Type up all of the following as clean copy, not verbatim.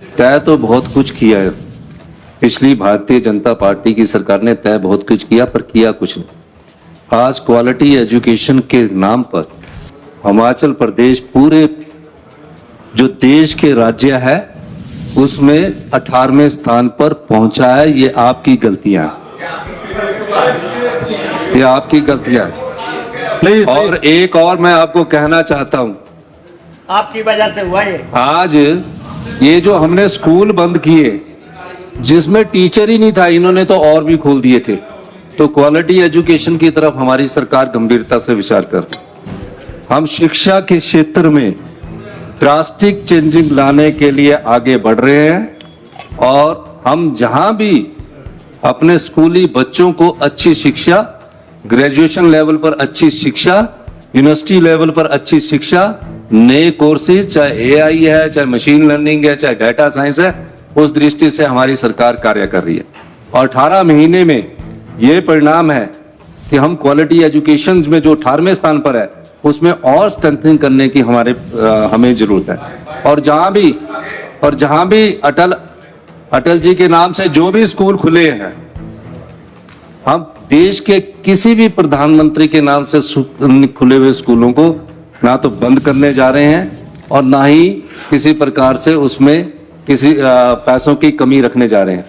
तय तो बहुत कुछ किया है, पिछली भारतीय जनता पार्टी की सरकार ने तय बहुत कुछ किया पर किया कुछ नहीं। आज क्वालिटी एजुकेशन के नाम पर हिमाचल प्रदेश पूरे जो देश के राज्य है उसमें 18वें स्थान पर पहुंचा है। ये आपकी गलतियां, ये आपकी गलतियां। और एक और मैं आपको कहना चाहता हूं, आपकी वजह से हुआ ये। आज ये जो हमने स्कूल बंद किए जिसमें टीचर ही नहीं था, इन्होंने तो और भी खोल दिए थे। तो क्वालिटी एजुकेशन की तरफ हमारी सरकार गंभीरता से विचार कर, हम शिक्षा के क्षेत्र में ड्रास्टिक चेंजिंग लाने के लिए आगे बढ़ रहे हैं और हम जहां भी अपने स्कूली बच्चों को अच्छी शिक्षा, ग्रेजुएशन लेवल पर अच्छी शिक्षा, यूनिवर्सिटी लेवल पर अच्छी शिक्षा, नए कोर्सेज, चाहे एआई है, चाहे मशीन लर्निंग है, चाहे डाटा साइंस है, उस दृष्टि से हमारी सरकार कार्य कर रही है। और 18 महीने में ये परिणाम है कि हम क्वालिटी एजुकेशन में जो 18वें स्थान पर है उसमें और स्ट्रेंथनिंग करने की हमें जरूरत है। और जहां भी अटल जी के नाम से जो भी स्कूल खुले हैं, हम देश के किसी भी प्रधानमंत्री के नाम से खुले हुए स्कूलों को ना तो बंद करने जा रहे हैं और ना ही किसी प्रकार से उसमें किसी पैसों की कमी रखने जा रहे हैं।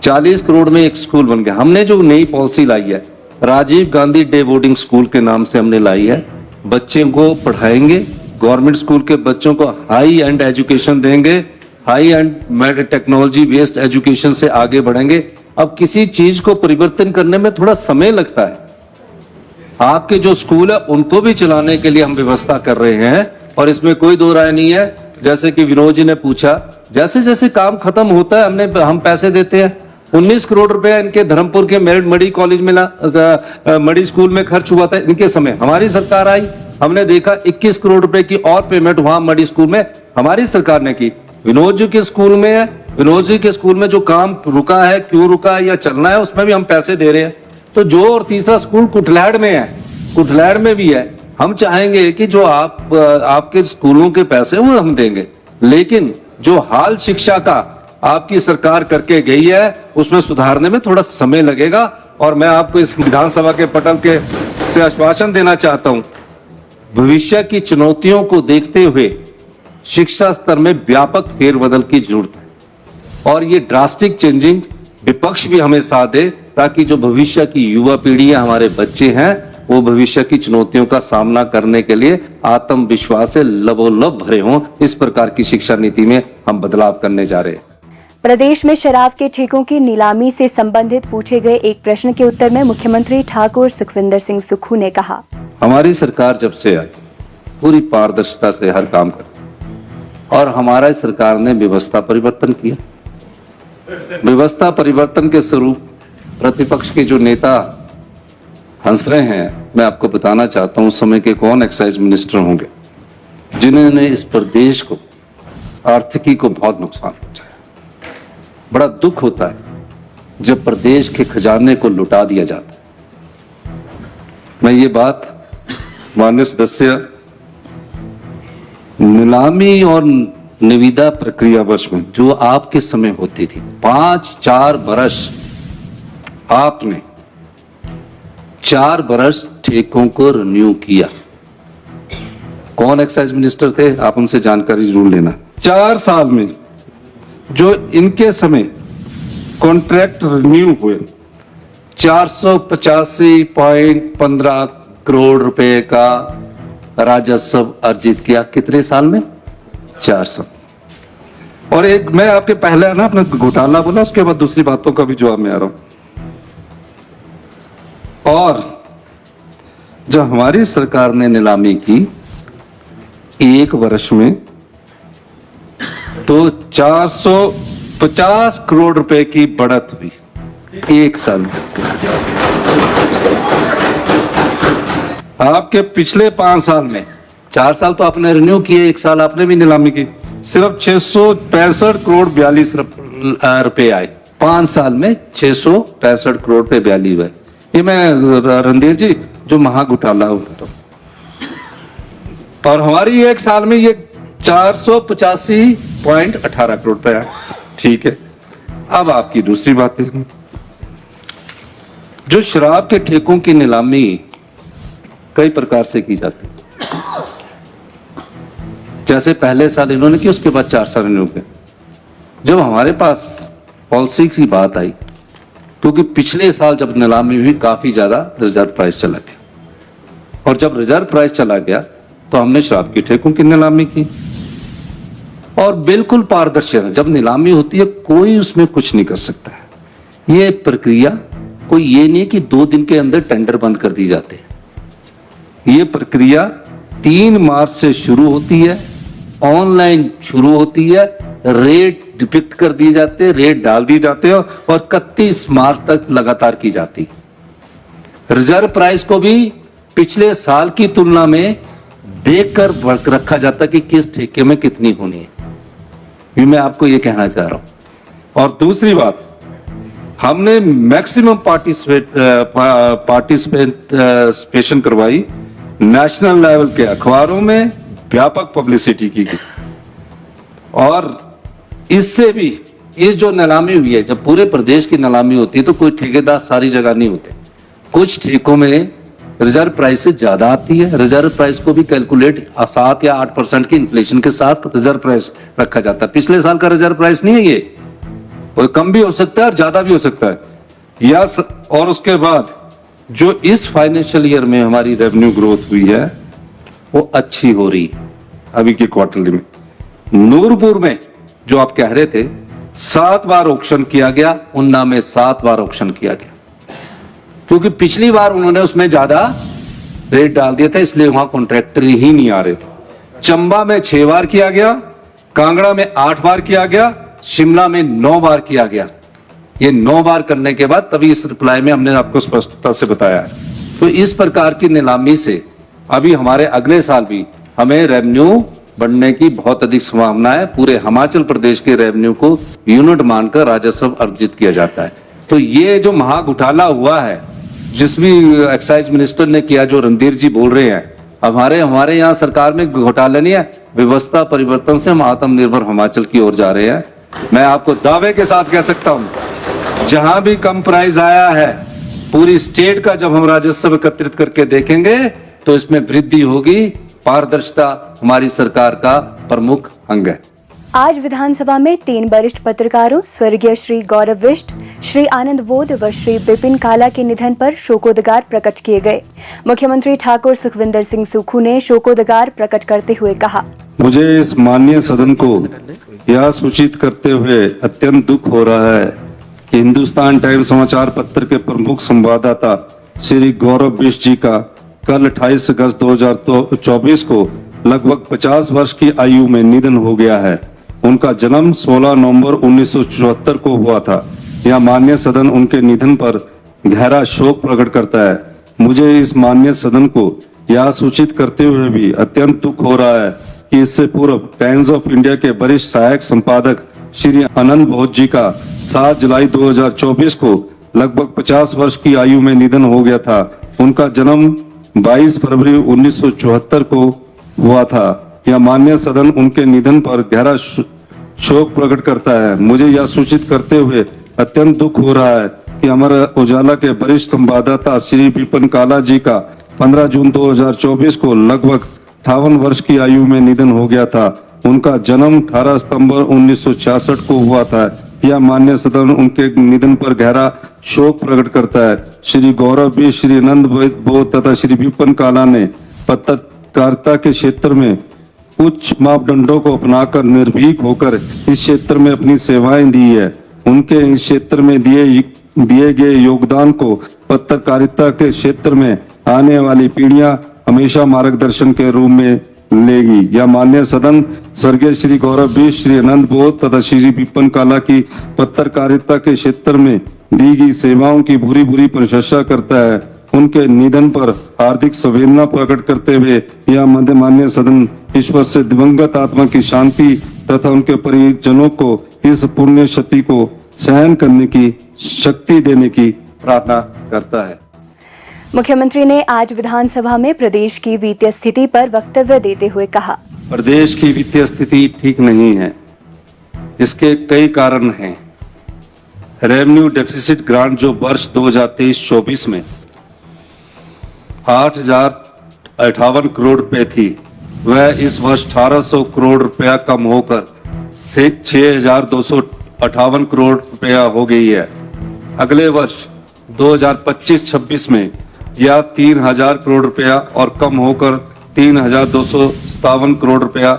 40 करोड़ में एक स्कूल बन गया। हमने जो नई पॉलिसी लाई है, Rajiv Gandhi day boarding school के नाम से हमने लाई है। बच्चे को पढ़ाएंगे, गवर्नमेंट स्कूल के बच्चों को हाई एंड एजुकेशन देंगे, high and technology based education से आगे बढ़ेंगे। अब किसी चीज को परिवर्तन करने में थोड़ा समय लगता है। आपके जो स्कूल है उनको भी चलाने के लिए हम व्यवस्था कर रहे हैं और इसमें कोई दो राय नहीं है। जैसे कि विनोद जी ने पूछा, जैसे जैसे काम खत्म होता है हम पैसे देते हैं। 19 करोड़ रुपए इनके धर्मपुर के मेरिट मड़ी कॉलेज में मड़ी स्कूल में खर्च हुआ था इनके समय। हमारी सरकार आई, हमने देखा 21 करोड़ रुपए की और पेमेंट वहां मड़ी स्कूल में हमारी सरकार ने की। विनोद जी के स्कूल में है, विनोद जी के स्कूल में जो काम रुका है, क्यों रुका है या चलना है, उसमें भी हम पैसे दे रहे हैं। तो जो और तीसरा स्कूल कुटलैड़ में है, कुटलैड़ में भी है। हम चाहेंगे कि जो आपके स्कूलों के पैसे वो हम देंगे, लेकिन जो हाल शिक्षा का आपकी सरकार करके गई है उसमें सुधारने में थोड़ा समय लगेगा। और मैं आपको इस विधानसभा के पटल से आश्वासन देना चाहता हूं, भविष्य की चुनौतियों को देखते हुए शिक्षा स्तर में व्यापक फेरबदल की जरूरत है और ये ड्रास्टिक चेंजिंग विपक्ष भी हमें साथ दे ताकि जो भविष्य की युवा पीढ़ी है, हमारे बच्चे हैं, वो भविष्य की चुनौतियों का सामना करने के लिए आत्मविश्वास से लबोलब भरे हों। इस प्रकार की शिक्षा नीति में हम बदलाव करने जा रहे हैं। प्रदेश में शराब के ठेकों की नीलामी से संबंधित पूछे गए एक प्रश्न के उत्तर में मुख्यमंत्री ठाकुर सुखविंदर सिंह सुक्खू ने कहा, हमारी सरकार जब से आई पूरी पारदर्शिता से हर काम कर और हमारा सरकार ने व्यवस्था परिवर्तन किया। व्यवस्था परिवर्तन के स्वरूप प्रतिपक्ष के जो नेता हंस रहे हैं, मैं आपको बताना चाहता हूं उस समय के कौन एक्साइज मिनिस्टर होंगे जिन्होंने इस प्रदेश को आर्थिकी को बहुत नुकसान पहुंचाया। बड़ा दुख होता है जब प्रदेश के खजाने को लुटा दिया जाता है। मैं ये बात माननीय सदस्य, नीलामी और निविदा प्रक्रिया वर्ष में जो आपके समय होती थी, 5-4 बरस आपने 4 बरस ठेकों को रिन्यू किया। कौन एक्साइज मिनिस्टर थे, आप उनसे जानकारी जरूर लेना। 4 साल में जो इनके समय कॉन्ट्रैक्ट रिन्यू हुए 485.15 करोड़ रुपए का राजस्व अर्जित किया। कितने साल में? 4 साल। और एक मैं आपके पहले ना अपना घोटाला बोला, उसके बाद दूसरी बातों का भी जवाब में आ रहा हूं। और जब हमारी सरकार ने नीलामी की 1 वर्ष में तो 450 करोड़ रुपए की बढ़त हुई 1 साल में। आपके पिछले 5 साल में, 4 साल तो आपने रिन्यू किए, 1 साल आपने भी नीलामी की, सिर्फ 665 करोड़ 42 रुपए आए। 5 साल में 665 करोड़ पे 42 हुए। ये मैं रणधीर जी जो महाघोटाला हो, और हमारी 1 साल में ये 485.18 करोड़ रुपया। ठीक है, अब आपकी दूसरी बात है, जो शराब के ठेकों की नीलामी कई प्रकार से की जाती है। जैसे पहले साल इन्होंने की, उसके बाद 4 साल इन्होंने किया। जब हमारे पास पॉलिसी की बात आई, क्योंकि पिछले साल जब नीलामी हुई काफी ज्यादा रिजर्व प्राइस चला गया, और जब रिजर्व प्राइस चला गया तो हमने शराब की ठेकों की नीलामी की, और बिल्कुल पारदर्शी है। जब नीलामी होती है कोई उसमें कुछ नहीं कर सकता है। ये प्रक्रिया कोई ये नहीं कि 2 दिन के अंदर टेंडर बंद कर दी जाते हैं। ये प्रक्रिया 3 मार्च से शुरू होती है, ऑनलाइन शुरू होती है, रेट डिपिक्ट कर दिए जाते हैं, रेट डाल दिए जाते हैं, और 31 मार्च तक लगातार की जाती। रिजर्व प्राइस को भी पिछले साल की तुलना में देखकर रखा जाता कि किस ठेके में कितनी होनी है। ये मैं आपको ये कहना चाह रहा हूं। और दूसरी बात, हमने मैक्सिमम पार्टिसिपेशन करवाई, नेशनल लेवल के अखबारों में व्यापक पब्लिसिटी की गई, और इससे भी इस जो नीलामी हुई है, जब पूरे प्रदेश की नीलामी होती है तो कोई ठेकेदार सारी जगह नहीं होते, कुछ ठेकों में रिजर्व प्राइस से ज्यादा आती है। रिजर्व प्राइस को भी कैलकुलेट 7 या 8% की इन्फ्लेशन के साथ रिजर्व प्राइस रखा जाता है। पिछले साल का रिजर्व प्राइस नहीं है ये, वो कम भी हो सकता है और ज्यादा भी हो सकता है। और उसके बाद जो इस फाइनेंशियल ईयर में हमारी रेवेन्यू ग्रोथ हुई है वो अच्छी हो रही है। अभी के क्वार्टरली में नूरपुर में जो आप कह रहे थे 7 बार ऑक्शन किया गया, उन्ना में 7 बार ऑक्शन किया गया, क्योंकि पिछली बार उन्होंने उसमें ज्यादा रेट डाल दिया था, इसलिए वहां कॉन्ट्रैक्टर ही नहीं आ रहे थे। चंबा में 6 बार किया गया, कांगड़ा में 8 बार किया गया, शिमला में 9 बार किया गया। ये 9 बार करने के बाद तभी इस रिप्लाई में हमने आपको स्पष्टता से बताया है। तो इस प्रकार की नीलामी से अभी हमारे अगले साल भी हमें रेवेन्यू बढ़ने की बहुत अधिक संभावना है। पूरे हिमाचल प्रदेश के रेवेन्यू को यूनिट मानकर राजस्व अर्जित किया जाता है। तो ये जो महाघोटाला हुआ है, जिस भी एक्साइज मिनिस्टर ने किया, जो रणधीर जी बोल रहे हैं, हमारे यहाँ सरकार में घोटाला नहीं है, व्यवस्था परिवर्तन से हम आत्मनिर्भर हिमाचल की ओर जा रहे हैं। मैं आपको दावे के साथ कह सकता हूं, जहां भी कम प्राइस आया है, पूरी स्टेट का जब हम राजस्व एकत्रित करके देखेंगे तो इसमें वृद्धि होगी। पारदर्शिता हमारी सरकार का प्रमुख अंग है। आज विधानसभा में 3 वरिष्ठ पत्रकारों स्वर्गीय श्री गौरव बिष्ट, श्री आनंद बोध व श्री विपिन काला के निधन पर शोकोदगार प्रकट किए गए। मुख्यमंत्री ठाकुर सुखविंदर सिंह सुक्खू ने शोकोदगार प्रकट करते हुए कहा, मुझे इस माननीय सदन को यह सूचित करते हुए अत्यंत दुख हो रहा है कि हिंदुस्तान टाइम्स समाचार पत्र के प्रमुख संवाददाता श्री गौरव बिष्ट जी का कल 28 अगस्त 2024 को लगभग 50 वर्ष की आयु में निधन हो गया है। उनका जन्म 16 नवंबर 1974 को हुआ था। यह माननीय सदन उनके निधन पर गहरा शोक प्रकट करता है। मुझे इस माननीय सदन को यह सूचित करते हुए भी अत्यंत दुख हो रहा है कि इससे पूर्व टाइम्स ऑफ इंडिया के वरिष्ठ सहायक संपादक श्री आनंद बोध जी का 7 जुलाई 2024 को लगभग 50 वर्ष की आयु में निधन हो गया था। उनका जन्म 22 फरवरी 1974 को हुआ था। यह माननीय सदन उनके निधन पर गहरा शोक प्रकट करता है। मुझे यह सूचित करते हुए अत्यंत दुख हो रहा है कि अमर उजाला के वरिष्ठ संवाददाता श्री विपिन काला जी का 15 जून 2024 को लगभग 58 वर्ष की आयु में निधन हो गया था। उनका जन्म 18 सितंबर 1966 को हुआ था। यह माननीय सदन उनके निधन पर गहरा शोक प्रकट करता है। श्री गौरव भी, श्री आनंद बोध तथा श्री विपिन काला ने पत्रकारिता के क्षेत्र में उच्च मापदंडों को अपनाकर निर्भीक होकर इस क्षेत्र में अपनी सेवाएं दी है। उनके इस क्षेत्र में दिए गए योगदान को पत्रकारिता के क्षेत्र में आने वाली पीढ़ियां हमेशा मार्गदर्शन के रूप में लेगी। यह माननीय सदन स्वर्गीय श्री गौरव बिष्ट, श्री आनंद बोध तथा श्री विपिन काला की पत्रकारिता के क्षेत्र में दी गई सेवाओं की भूरी भूरी प्रशंसा करता है। उनके निधन पर हार्दिक संवेदना प्रकट करते हुए यह माननीय सदन ईश्वर से दिवंगत आत्मा की शांति तथा उनके परिजनों को इस पुण्य क्षति को सहन करने की शक्ति देने की प्रार्थना करता है। मुख्यमंत्री ने आज विधानसभा में प्रदेश की वित्तीय स्थिति पर वक्तव्य देते हुए कहा, प्रदेश की वित्तीय स्थिति ठीक नहीं है। इसके कई कारण हैं। रेवेन्यू डेफिसिट ग्रांट जो वर्ष 2023-24 में 8,058 करोड़ रुपए थी, वह इस वर्ष 1,800 करोड़ रुपया कम होकर 6,258 करोड़ रुपया हो गई है। अगले वर्ष 2025-26 में यह 3,000 करोड़ रुपया और कम होकर 3,257 करोड़ रुपया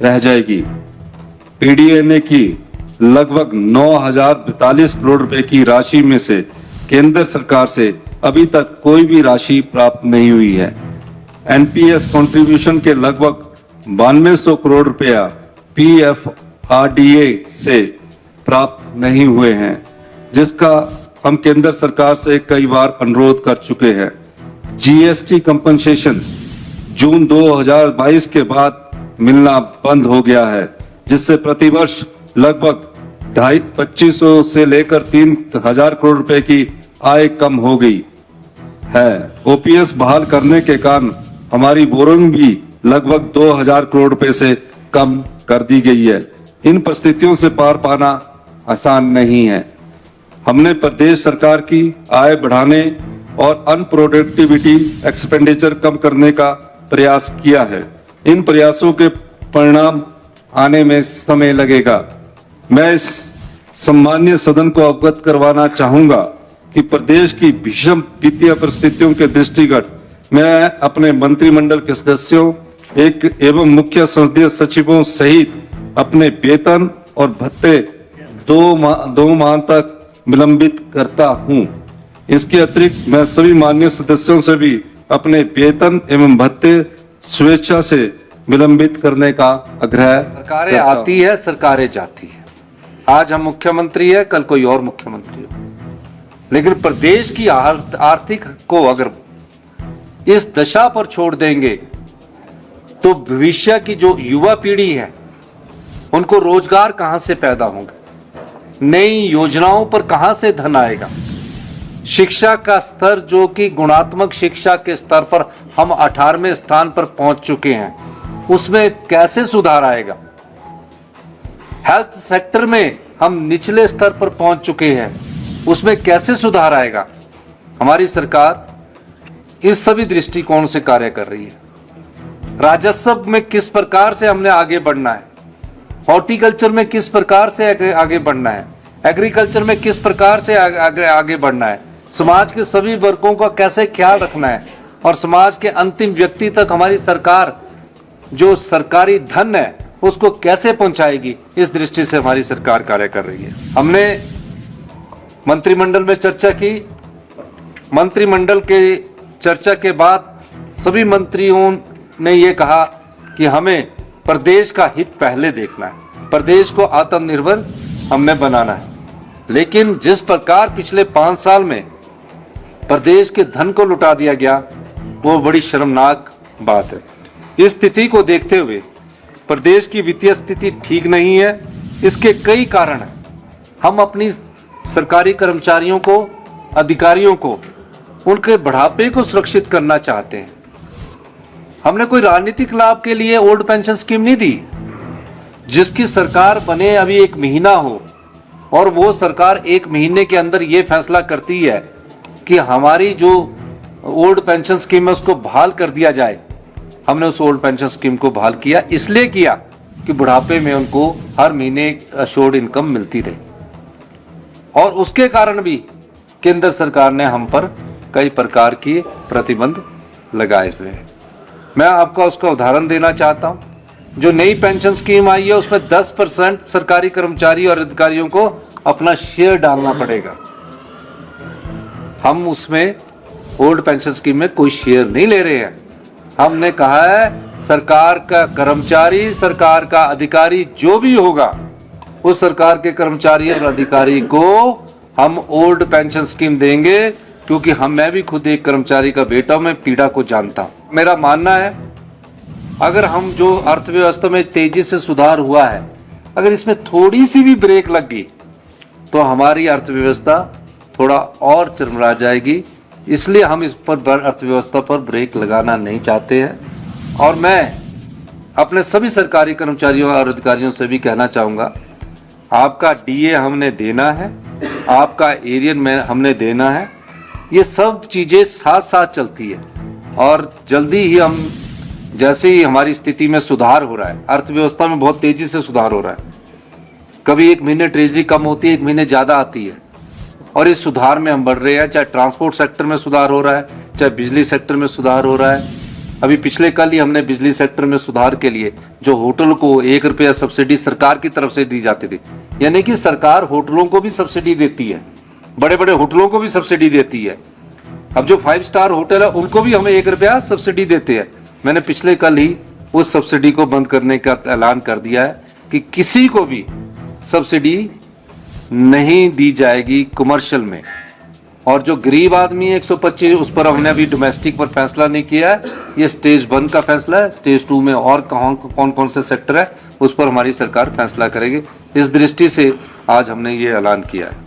रह जाएगी। पीडीएनए की लगभग 9,042 करोड़ रुपए की राशि में से केंद्र सरकार से अभी तक कोई भी राशि प्राप्त नहीं हुई है। एनपीएस कंट्रीब्यूशन के लगभग 9200 करोड़ रुपया पीएफआरडीए से प्राप्त नहीं हुए हैं, जिसका हम केंद्र सरकार से कई बार अनुरोध कर चुके हैं। जीएसटी कंपनसेशन जून 2022 के बाद मिलना बंद हो गया है, जिससे प्रतिवर्ष लगभग 2,500 से लेकर 3,000 करोड़ रुपए की आय कम हो गई है। ओपीएस बहाल करने के कारण हमारी बोरिंग भी लगभग 2,000 करोड़ रुपए से कम कर दी गई है। इन परिस्थितियों से पार पाना आसान नहीं है। हमने प्रदेश सरकार की आय बढ़ाने और अनप्रोडक्टिविटी एक्सपेंडिचर कम करने का प्रयास किया है। इन प्रयासों के परिणाम आने में समय लगेगा। मैं इस सम्मान्य सदन को अवगत करवाना चाहूंगा कि प्रदेश की भीषण वित्तीय परिस्थितियों के दृष्टिगत मैं अपने मंत्रिमंडल के सदस्यों एवं मुख्य संसदीय सचिवों सहित अपने वेतन और भत्ते दो माह तक विलंबित करता हूं। इसके अतिरिक्त मैं सभी माननीय सदस्यों से भी अपने वेतन एवं भत्ते स्वेच्छा से विलंबित करने का आग्रह। सरकारें आती है, सरकारें जाती है। आज हम मुख्यमंत्री है, कल कोई और मुख्यमंत्री हो, लेकिन प्रदेश की आर्थिक को अगर इस दशा पर छोड़ देंगे तो भविष्य की जो युवा पीढ़ी है उनको रोजगार कहां से पैदा होंगे, नई योजनाओं पर कहां से धन आएगा। शिक्षा का स्तर जो कि गुणात्मक शिक्षा के स्तर पर हम 18वें स्थान पर पहुंच चुके हैं, उसमें कैसे सुधार आएगा। हेल्थ सेक्टर में हम निचले स्तर पर पहुंच चुके हैं, उसमें कैसे सुधार आएगा। हमारी सरकार इस सभी दृष्टिकोण से कार्य कर रही है। राजस्व में किस प्रकार से हमने आगे बढ़ना है, हॉर्टिकल्चर में किस प्रकार से आगे बढ़ना है, एग्रीकल्चर में किस प्रकार से आगे बढ़ना है, समाज के सभी वर्गों का कैसे ख्याल रखना है और समाज के अंतिम व्यक्ति तक हमारी सरकार जो सरकारी धन है उसको कैसे पहुंचाएगी, इस दृष्टि से हमारी सरकार कार्य कर रही है। हमने मंत्रिमंडल में चर्चा की। मंत्रिमंडल के चर्चा के बाद सभी मंत्रियों ने ये कहा कि हमें प्रदेश का हित पहले देखना है, प्रदेश को आत्मनिर्भर हमने बनाना है। लेकिन जिस प्रकार पिछले 5 साल में प्रदेश के धन को लुटा दिया गया, वो बड़ी शर्मनाक बात है। इस स्थिति को देखते हुए प्रदेश की वित्तीय स्थिति ठीक नहीं है। इसके कई कारण हैं। हम अपनी सरकारी कर्मचारियों को, अधिकारियों को, उनके बढ़ापे को सुरक्षित करना चाहते हैं। हमने कोई राजनीतिक लाभ के लिए ओल्ड पेंशन स्कीम नहीं दी। जिसकी सरकार बने अभी 1 महीना हो और वो सरकार 1 महीने के अंदर ये फैसला करती है कि हमारी जो ओल्ड पेंशन स्कीम है उसको बहाल कर दिया जाए। हमने उस ओल्ड पेंशन स्कीम को बहाल किया, इसलिए किया कि बुढ़ापे में उनको हर महीने अश्योर्ड इनकम मिलती रहे। और उसके कारण भी केंद्र सरकार ने हम पर कई प्रकार की प्रतिबंध लगाए हुए हैं। मैं आपको उसका उदाहरण देना चाहता हूं। जो नई पेंशन स्कीम आई है उसमें 10% सरकारी कर्मचारी और अधिकारियों को अपना शेयर डालना पड़ेगा। हम उसमें ओल्ड पेंशन स्कीम में कोई शेयर नहीं ले रहे हैं। हमने कहा है सरकार का कर्मचारी, सरकार का अधिकारी जो भी होगा, उस सरकार के कर्मचारी और अधिकारी को हम ओल्ड पेंशन स्कीम देंगे, क्योंकि मैं भी खुद एक कर्मचारी का बेटा हूं, मैं पीड़ा को जानता हूं। मेरा मानना है अगर हम जो अर्थव्यवस्था में तेजी से सुधार हुआ है, अगर इसमें थोड़ी सी भी ब्रेक लग गई तो हमारी अर्थव्यवस्था थोड़ा और चरमरा जाएगी। इसलिए हम इस पर अर्थव्यवस्था पर ब्रेक लगाना नहीं चाहते हैं। और मैं अपने सभी सरकारी कर्मचारियों और अधिकारियों से भी कहना चाहूंगा, आपका डीए हमने देना है, आपका एरियन में हमने देना है। ये सब चीजें साथ साथ चलती है और जल्दी ही हम, जैसे ही हमारी स्थिति में सुधार हो रहा है, अर्थव्यवस्था में बहुत तेजी से सुधार हो रहा है, कभी एक महीने ट्रेजरी कम होती है, एक महीने ज्यादा आती है, और इस सुधार में हम बढ़ रहे हैं। चाहे ट्रांसपोर्ट सेक्टर में सुधार हो रहा है, चाहे बिजली सेक्टर में सुधार हो रहा है। अभी पिछले कल ही हमने बिजली सेक्टर में सुधार के लिए जो होटल को 1 रुपया सब्सिडी सरकार की तरफ से दी जाती थी, यानी कि सरकार होटलों को भी सब्सिडी देती है, बड़े बड़े होटलों को भी सब्सिडी देती है। अब जो 5 स्टार होटल है उनको भी हमें 1 रुपया सब्सिडी देते हैं। मैंने पिछले कल ही उस सब्सिडी को बंद करने का ऐलान कर दिया है कि किसी को भी सब्सिडी नहीं दी जाएगी कमर्शियल में। और जो गरीब आदमी है 125, उस पर हमने अभी डोमेस्टिक पर फैसला नहीं किया है, ये स्टेज 1 का फैसला है। स्टेज 2 में और कौन कौन से सेक्टर है उस पर हमारी सरकार फैसला करेगी। इस दृष्टि से आज हमने ये ऐलान किया है।